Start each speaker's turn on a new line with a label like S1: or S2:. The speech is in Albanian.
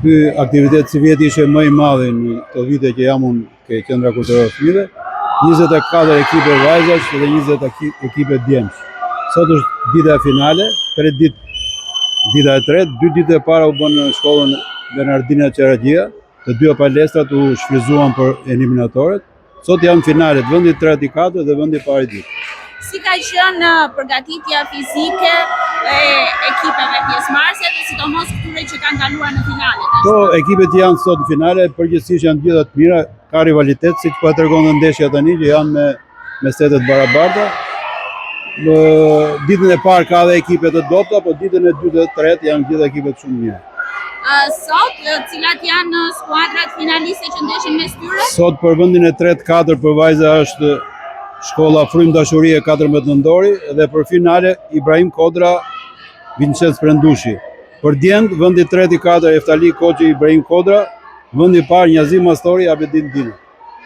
S1: Ky aktivitet si vjeti ishe më i madhi në këto vite që jam unë ke Qendra Kulturore Fëmijëve, 24 ekipe vajzash dhe 20 ekipe djemsh. Sot është dita finale, 3 ditë, dita e tretë, 2 ditë e para u bën në shkollën Bernardina Qeragjia, të dyja palestrat u shfryzuan për eliminatorët. Sot janë finalet, vendi 3 i 4 dhe vendi parë i dytë.
S2: Si ka qenë përgatitja fizike e ekipeve pjesëmarrëse dhe sidomos këtyre që kanë kaluar në finale?
S1: Po, ekipet janë sot në finale, përgjithsisht janë gjitha të mira, ka rivalitet, siç po e tregon ndeshja tani që janë me setet barabarta. Në ditën e parë ka dhe ekipe të dobta, po ditën e dytë dhe tretë janë gjitha ekipet shumë mirë.
S2: Sot, cilat janë skuadrat finaliste që ndeshin mes tyre?
S1: Sot për vendin e 3-4 për vajza është Shkolla Frym Dashurie 14 nëntori dhe për finale Ibrahim Kodra Vincenc Prendushi. Për djend vendi 3 i 4 Eftali Koçi Ibrahim Kodra, vendi parë Njazim Mastori Abedin Dina.